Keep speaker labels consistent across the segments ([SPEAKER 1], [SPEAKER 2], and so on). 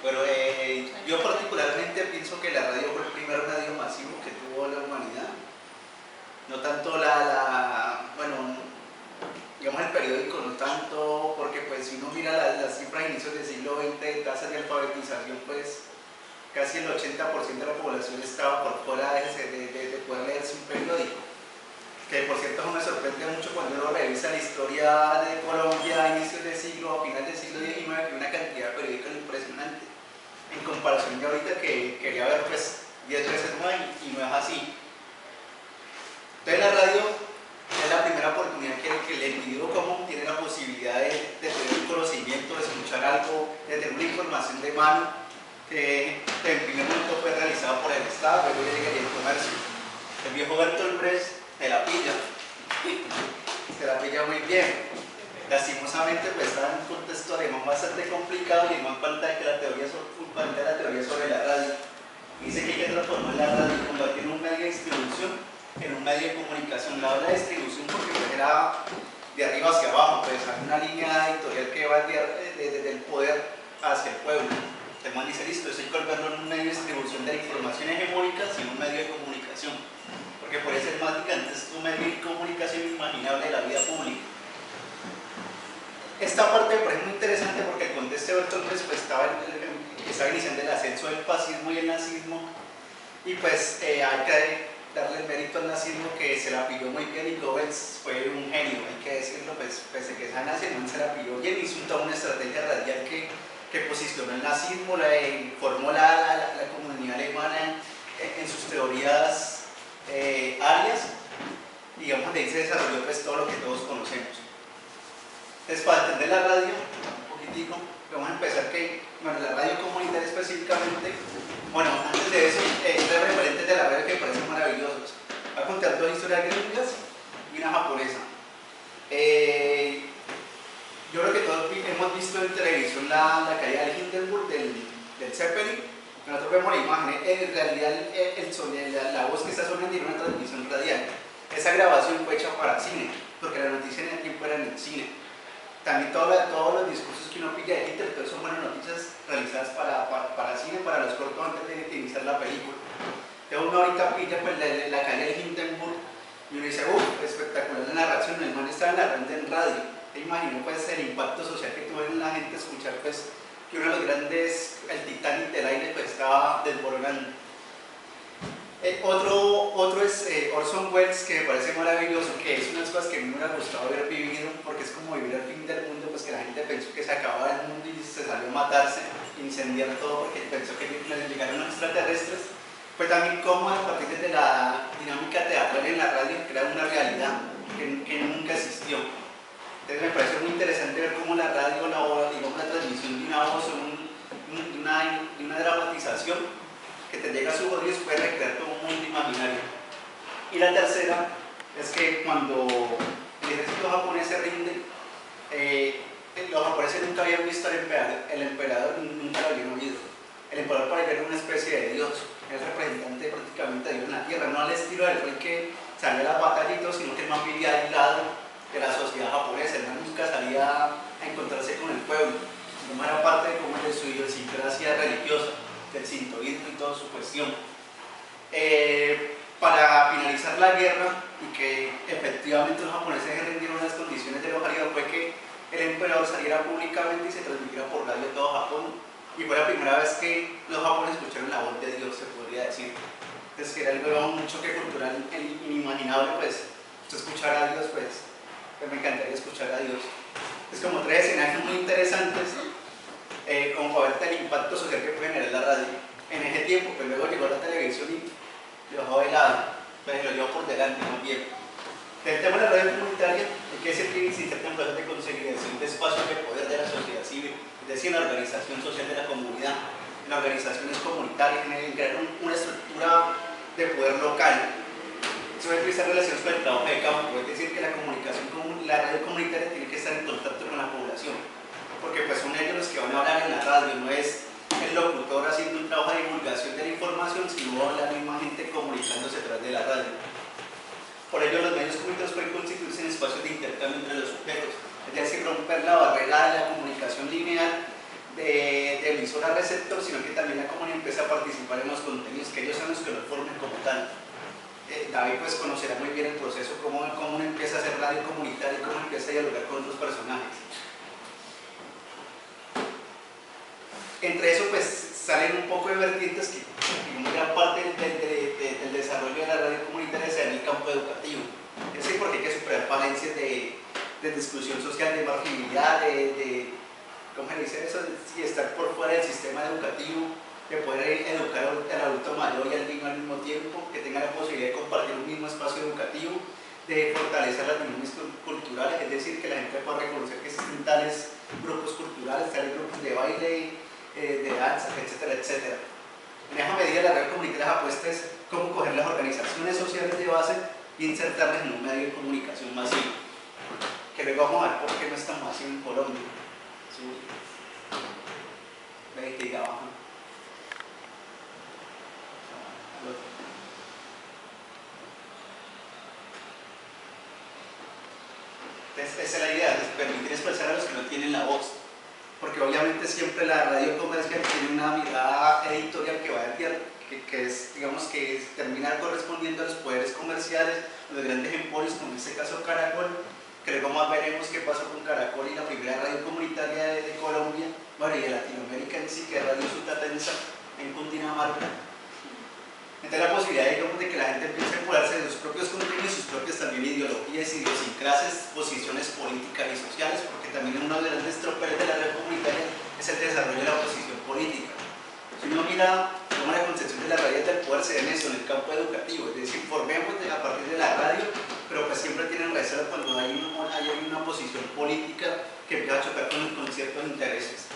[SPEAKER 1] Bueno, yo particularmente pienso que la radio fue el primer medio masivo que tuvo la humanidad. No tanto bueno, digamos el periódico, no tanto, porque pues si uno mira las cifras de inicios del siglo XX de tasas de alfabetización, pues casi el 80% de la población estaba por fuera de poder leerse un periódico. Que por cierto me sorprende mucho cuando uno revisa la historia de Colombia a inicios del siglo, a finales del siglo XIX, que hay una cantidad de periódicos impresionante en comparación de ahorita que quería ver pues 10 veces más y no es así. Entonces la radio es la primera oportunidad que el individuo común tiene la posibilidad de tener un conocimiento, de escuchar algo, de tener una información de mano que en primer momento fue realizada por el Estado, luego ya llegaría el comercio. El viejo Bertolt Brecht se la pilla muy bien. Lastimosamente pues está en un contexto alemán bastante complicado y más falta de la teoría sobre la radio. Dice que hay que transformar la radio y convertir en un medio de distribución en un medio de comunicación. La habla de distribución porque pues era de arriba hacia abajo, pues hay una línea editorial que va desde el poder hacia el pueblo. El man dice, listo, eso hay que volverlo en un medio de distribución de la información hegemónica sino un medio de comunicación. Porque por eso es más antes un medio de comunicación inimaginable de la vida pública. Esta parte me parece muy interesante porque el contexto de Bertolt Brecht pues, estaba iniciando el ascenso del fascismo y el nazismo y pues hay que darle el mérito al nazismo que se la pilló muy bien y Goebbels fue un genio, hay que decirlo, pues pese que esa nación se la pilló bien, hizo toda una estrategia radial que posicionó el nazismo, formó la comunidad alemana en sus teorías arias, digamos de ahí se desarrolló pues todo lo que todos conocemos. Entonces para entender la radio, un poquitico, vamos a empezar bueno, la radio comunitaria específicamente, bueno, antes de eso, tres referentes de la radio que me parecen maravillosos. Voy a contar dos historias gringas y una japonesa. Yo creo que todos hemos visto en televisión la caída del Hindenburg, del Zeppelin. Nosotros vemos la imagen, en realidad la voz que está sonando tiene una transmisión radial. Esa grabación fue hecha para cine, porque la noticia en el tiempo era en el cine. También todos los discursos que uno pilla de Hitler, son buenas noticias realizadas para cine, para los cortos antes de iniciar la película. Entonces uno ahorita pilla pues, la caída del Hindenburg y uno dice, espectacular la narración, el man estaba narrando en radio. Te imagino pues el impacto social que tuvo en la gente escuchar pues que uno de los grandes, el Titanic del aire pues estaba desbordando. Otro es Orson Welles, que me parece maravilloso, que es unas cosas que a mí me hubiera gustado haber vivido, porque es como vivir al fin del mundo, pues que la gente pensó que se acababa el mundo y se salió a matarse, incendiar todo, porque pensó que llegaron los extraterrestres. Pues también como a partir de la dinámica teatral en la radio crea una realidad que nunca existió. Entonces me parece muy interesante ver cómo la radio, digamos la transmisión de una voz, de una dramatización, que te llega a su oído y puede recrear todo un mundo imaginario. Y la tercera es que cuando el ejército japonés se rinde, los japoneses nunca habían visto al emperador, nunca lo habían oído. El emperador para ellos era una especie de dios, el representante prácticamente de Dios en la tierra, no al estilo del rey que salió a las batallitas, sino que el man vivía aislado de la sociedad japonesa, el man nunca salía a encontrarse con el pueblo, no era parte de su idiosincrasia religiosa, del sintoísmo y toda su cuestión. Para finalizar la guerra y que efectivamente los japoneses se rindieron las condiciones de los aliados fue que el emperador saliera públicamente y se transmitiera por radio a todo Japón y fue la primera vez que los japoneses escucharon la voz de Dios, se podría decir. Entonces que era algo, un choque cultural inimaginable, pues escuchar a Dios, pues me encantaría escuchar a Dios. Es como tres escenarios muy interesantes, como para ver el impacto social que puede generar la radio. En ese tiempo, pues luego llegó la televisión y lo dejó de lado, pues lo llevó por delante más bien. El tema de la radio comunitaria es que se tiene que insertar en procesos de consolidación de espacios de poder de la sociedad civil, es decir, la organización social de la comunidad, en las organizaciones comunitarias, en crear una estructura de poder local. Eso debe utilizar relaciones con el trabajo de campo, es decir, que la radio comunitaria tiene que estar en contacto con la población, porque pues son ellos los que van a hablar en la radio, no es el locutor haciendo un trabajo de divulgación de la información, sino la misma gente comunicándose a través de la radio. Por ello, los medios comunitarios pueden constituirse en espacios de intercambio entre los sujetos, es decir, romper la barrera de la comunicación lineal, de emisora receptor, sino que también la comunidad empieza a participar en los contenidos, que ellos son los que lo formen como tal. David pues conocerá muy bien el proceso, cómo uno empieza a hacer radio comunitaria y cómo empieza a dialogar con otros personajes. Entre eso pues salen un poco de vertientes que una gran parte del desarrollo de la radio comunitaria se da en el campo educativo. Es decir, porque hay que superar falencias de exclusión social, de marginalidad, ¿cómo se dice eso? De estar por fuera del sistema educativo, de poder educar al adulto mayor y al niño al mismo tiempo, que tenga la posibilidad de compartir un mismo espacio educativo, de fortalecer las dinámicas culturales, es decir, que la gente pueda reconocer que existen tales grupos culturales, tales grupos de baile, de danza, etcétera, etcétera. En esa medida la red comunitaria la apuesta es cómo coger las organizaciones sociales de base y insertarlas en un medio de comunicación masivo, que luego vamos a ver por qué no es tan masivo en Colombia. ¿Sí? Ve que diga abajo. Entonces, esa es la idea, permitir expresar a los que no tienen la voz, porque obviamente siempre la radio comercial tiene una mirada editorial que va a enviar, que es, digamos, que termina correspondiendo a los poderes comerciales, los grandes emporios, como en este caso Caracol, que luego más veremos qué pasó con Caracol y la primera radio comunitaria de Colombia, bueno, y de Latinoamérica en sí, que es Radio Sutatensa en Cundinamarca. Entonces la posibilidad, digamos, de que la gente empiece a empoderarse de sus propios contenidos, sus propias también ideologías, idiosincrasias, posiciones políticas y sociales, porque también uno de los grandes tropeles de la red comunitaria es el desarrollo de la oposición política. Si uno mira cómo la concepción de las radios del poder se ve en eso, en el campo educativo, es decir, formemos a partir de la radio, pero pues siempre tienen reserva cuando hay una posición política que empieza a chocar con ciertos intereses.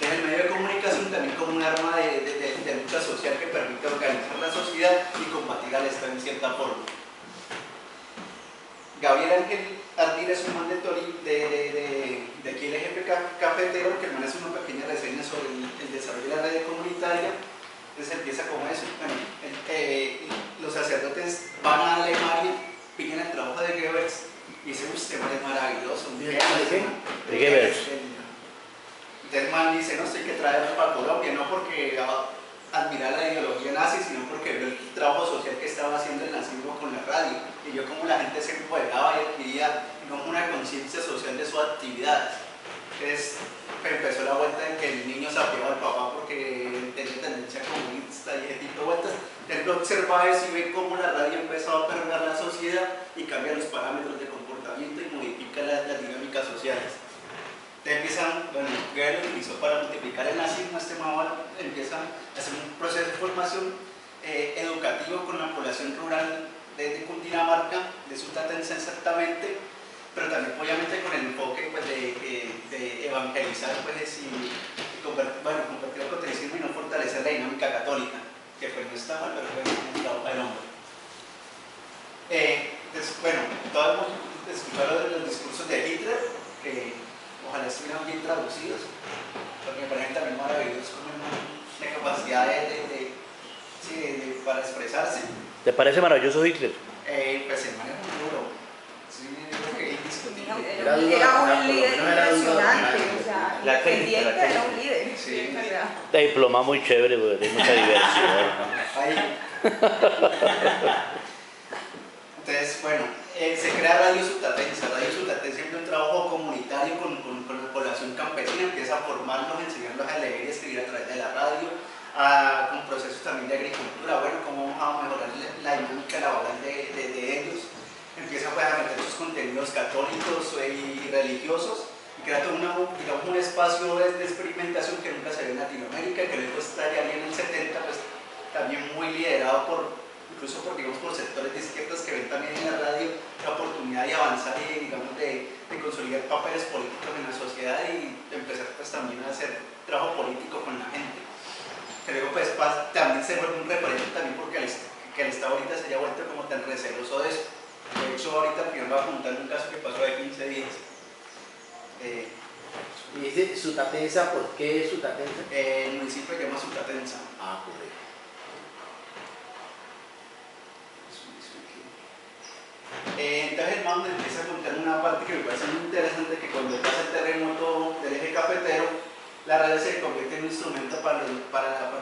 [SPEAKER 1] Desde el medio de comunicación también como un arma de lucha social que permite organizar la sociedad y combatir al Estado en cierta forma. Gabriel Ángel Ardila es un man de aquí el jefe cafetero, que me hace una pequeña reseña sobre el desarrollo de la red comunitaria. Entonces empieza como eso. Bueno, los sacerdotes van a Alemania, piden el trabajo de Goebbels y dicen, usted es maravilloso.
[SPEAKER 2] ¿De Goebbels?
[SPEAKER 1] El man dice, no, estoy que traerlo para Colombia, no porque admirar la ideología nazi, sino porque vio el trabajo social que estaba haciendo el nazismo con la radio, y yo como la gente se empoderaba y adquiría como una conciencia social de sus actividades. Entonces empezó la vuelta en que el niño sapeaba al papá porque tenía tendencia comunista y ese tipo de vueltas. Él observa eso y ve cómo la radio empezó a permear la sociedad y cambia los parámetros de comportamiento y modifica las dinámicas sociales. Empiezan, bueno, Goebbels lo utilizó para multiplicar el nazismo, empiezan a hacer un proceso de formación educativo con la población rural de Cundinamarca, de Sutatensa exactamente, pero también obviamente con el enfoque pues, de evangelizar pues, y compartir el catolicismo y no fortalecer la dinámica católica, que pues no está mal, pero fue un trabajo del hombre. Entonces, bueno, todos hemos escuchado los discursos de Hitler, que ojalá estuvieran bien traducidos, porque me parecen también maravillosos como la capacidad para expresarse.
[SPEAKER 2] ¿Te parece maravilloso Hitler?
[SPEAKER 1] Pues el man es un duro, sí, creo que es indiscutible.
[SPEAKER 3] Era un líder impresionante, o sea, independiente era un líder.
[SPEAKER 1] Sí.
[SPEAKER 2] De diploma muy chévere, porque tiene mucha diversidad.
[SPEAKER 1] Ahí. Entonces, bueno, se crea Radio Sutatensa. Radio Sutatensa siempre un trabajo comunitario con la población campesina, empieza a formarlos, enseñarlos a leer y escribir a través de la radio, con procesos también de agricultura, bueno, cómo vamos a mejorar la dinámica laboral de ellos. Empieza pues, a meter sus contenidos católicos y religiosos, y crea todo digamos, un espacio de experimentación que nunca se ve en Latinoamérica, que luego estaría bien en el 70, pues también muy liderado incluso por sectores de izquierdas que ven también en la radio la oportunidad de avanzar y digamos de consolidar papeles políticos en la sociedad y empezar pues también a hacer trabajo político con la gente. Que luego pues también se vuelve un referente también porque el Estado ahorita se haya vuelto como tan receloso de eso. De hecho ahorita primero voy a apuntar un caso que pasó de 15 días.
[SPEAKER 4] Y dice Sutatensa, ¿por qué Sutatensa?
[SPEAKER 1] El municipio se llama Sutatensa.
[SPEAKER 4] Ah, correcto.
[SPEAKER 1] Entonces el man me empieza a contar una parte que me parece muy interesante, que cuando pasa el terremoto del eje cafetero, la radio se convierte en un instrumento para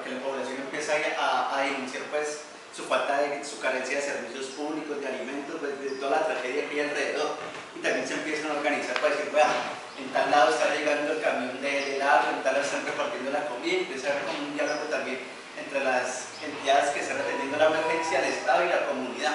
[SPEAKER 1] que la población empiece a denunciar pues su su carencia de servicios públicos, de alimentos, pues, de toda la tragedia que hay alrededor. Y también se empiezan a organizar para decir, vea, en tal lado está llegando el camión del agua, en tal lado están repartiendo la comida, empieza a haber como un diálogo también entre las entidades que están atendiendo la emergencia, el Estado y la comunidad.